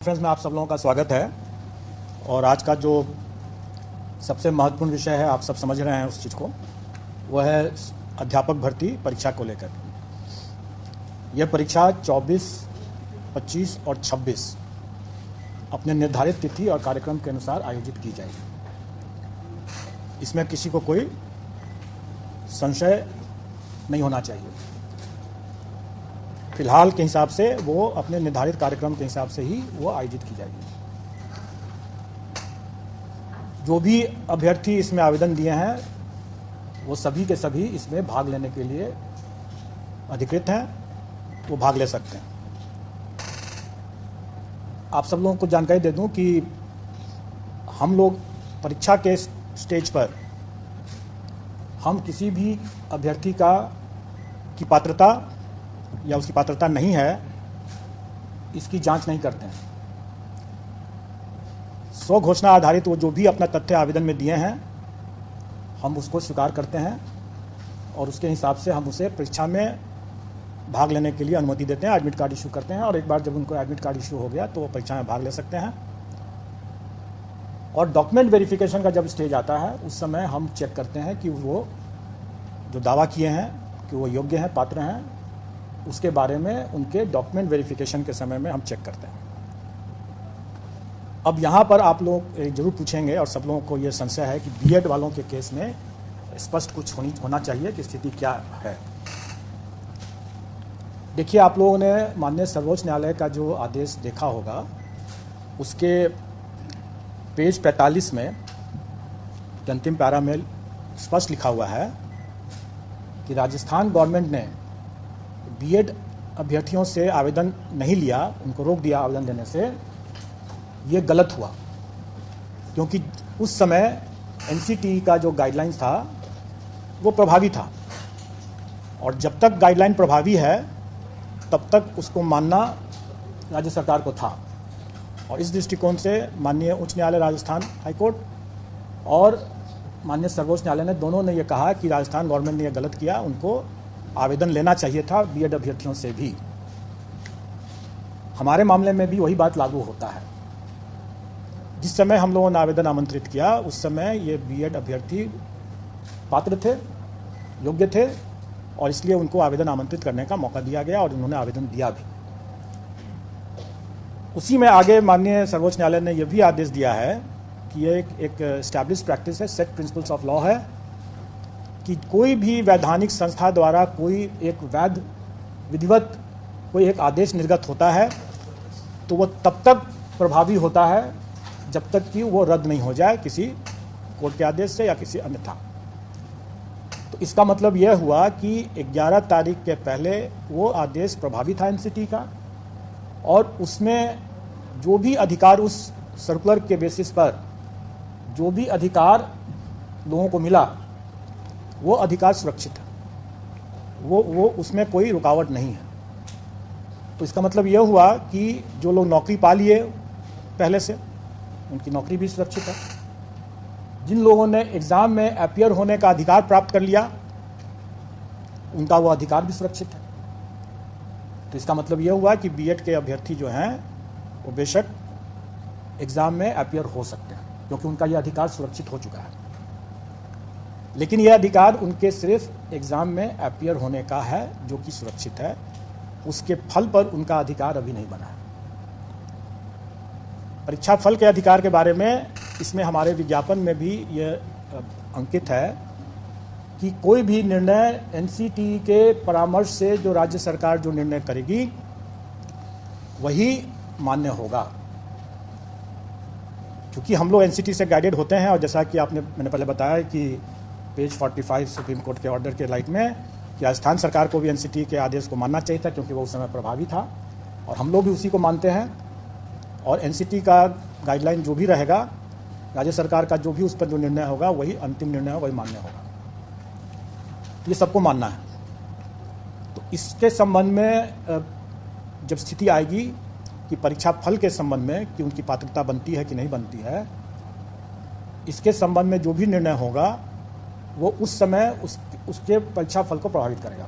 Conference में आप सब लोगों का स्वागत है। और आज का जो सबसे महत्वपूर्ण विषय है, आप सब समझ रहे हैं उस चीज़ को, वह है अध्यापक भर्ती परीक्षा को लेकर। यह परीक्षा 24, 25 और 26 अपने निर्धारित तिथि और कार्यक्रम के अनुसार आयोजित की जाएगी। इसमें किसी को कोई संशय नहीं होना चाहिए। फिलहाल के हिसाब से वो अपने निर्धारित कार्यक्रम के हिसाब से ही वो आयोजित की जाएगी। जो भी अभ्यर्थी इसमें आवेदन दिए हैं वो सभी के सभी इसमें भाग लेने के लिए अधिकृत हैं, वो भाग ले सकते हैं। आप सब लोगों को जानकारी दे दूं कि हम लोग परीक्षा के स्टेज पर हम किसी भी अभ्यर्थी की पात्रता या उसकी पात्रता नहीं है, इसकी जांच नहीं करते हैं। स्व घोषणा आधारित वो जो भी अपना तथ्य आवेदन में दिए हैं, हम उसको स्वीकार करते हैं और उसके हिसाब से हम उसे परीक्षा में भाग लेने के लिए अनुमति देते हैं, एडमिट कार्ड इशू करते हैं। और एक बार जब उनको एडमिट कार्ड इशू हो गया तो वो परीक्षा में भाग ले सकते हैं। और डॉक्यूमेंट वेरिफिकेशन का जब स्टेज आता है, उस समय हम चेक करते हैं कि वो जो दावा किए हैं कि वो योग्य हैं, पात्र हैं, उसके बारे में उनके डॉक्यूमेंट वेरिफिकेशन के समय में हम चेक करते हैं। अब यहाँ पर आप लोग जरूर पूछेंगे और सब लोगों को ये संशय है कि बीएड वालों के केस में स्पष्ट कुछ होना चाहिए कि स्थिति क्या है। देखिए, आप लोगों ने माननीय सर्वोच्च न्यायालय का जो आदेश देखा होगा, उसके पेज 45 में अंतिम पैरा में स्पष्ट लिखा हुआ है कि राजस्थान गवर्नमेंट ने बीएड अभ्यर्थियों से आवेदन नहीं लिया, उनको रोक दिया आवेदन देने से। ये गलत हुआ, क्योंकि उस समय एनसीटी का जो गाइडलाइंस था वो प्रभावी था, और जब तक गाइडलाइन प्रभावी है तब तक उसको मानना राज्य सरकार को था। और इस दृष्टिकोण से माननीय उच्च न्यायालय राजस्थान हाईकोर्ट और माननीय सर्वोच्च न्यायालय ने दोनों ने ये कहा कि राजस्थान गवर्नमेंट ने ये गलत किया, उनको आवेदन लेना चाहिए था बीएड अभ्यर्थियों से भी। हमारे मामले में भी वही बात लागू होता है। जिस समय हम लोगों ने आवेदन आमंत्रित किया, उस समय ये बीएड अभ्यर्थी पात्र थे, योग्य थे, और इसलिए उनको आवेदन आमंत्रित करने का मौका दिया गया और उन्होंने आवेदन दिया भी। उसी में आगे माननीय सर्वोच्च न्यायालय ने यह भी आदेश दिया है कि ये एक एस्टैब्लिश प्रैक्टिस है, सेट प्रिंसिपल्स ऑफ लॉ है, कि कोई भी वैधानिक संस्था द्वारा कोई एक वैध विधिवत कोई एक आदेश निर्गत होता है तो वो तब तक प्रभावी होता है जब तक कि वो रद्द नहीं हो जाए किसी कोर्ट के आदेश से या किसी अन्यथा। तो इसका मतलब यह हुआ कि 11 तारीख के पहले वो आदेश प्रभावी था एनसीटी का, और उसमें जो भी अधिकार उस सर्कुलर के बेसिस पर जो भी अधिकार लोगों को मिला, वो अधिकार सुरक्षित है, वो उसमें कोई रुकावट नहीं है। तो इसका मतलब यह हुआ कि जो लोग नौकरी पा लिए पहले से, उनकी नौकरी भी सुरक्षित है। जिन लोगों ने एग्जाम में अपीयर होने का अधिकार प्राप्त कर लिया, उनका वो अधिकार भी सुरक्षित है। तो इसका मतलब यह हुआ कि बीएड के अभ्यर्थी जो हैं वो बेशक एग्जाम में अपीयर हो सकते हैं, क्योंकि उनका यह अधिकार सुरक्षित हो चुका है। लेकिन यह अधिकार उनके सिर्फ एग्जाम में अपीयर होने का है, जो कि सुरक्षित है। उसके फल पर उनका अधिकार अभी नहीं बना है। परीक्षा फल के अधिकार के बारे में इसमें हमारे विज्ञापन में भी यह अंकित है कि कोई भी निर्णय एनसीटी के परामर्श से जो राज्य सरकार जो निर्णय करेगी वही मान्य होगा। क्योंकि हम लोग एनसीटी से गाइडेड होते हैं, और जैसा कि मैंने पहले बताया कि पेज 45 सुप्रीम कोर्ट के ऑर्डर के लाइट में कि राजस्थान सरकार को भी एनसीटी के आदेश को मानना चाहिए था, क्योंकि वो उस समय प्रभावी था, और हम लोग भी उसी को मानते हैं। और एनसीटी का गाइडलाइन जो भी रहेगा, राज्य सरकार का जो भी उस पर जो निर्णय होगा वही अंतिम निर्णय होगा, वही मान्य होगा। ये सबको मानना है। तो इसके संबंध में जब स्थिति आएगी कि परीक्षा फल के संबंध में कि उनकी पात्रता बनती है कि नहीं बनती है, इसके संबंध में जो भी निर्णय होगा वो उस समय उसके परीक्षा फल को प्रभावित करेगा।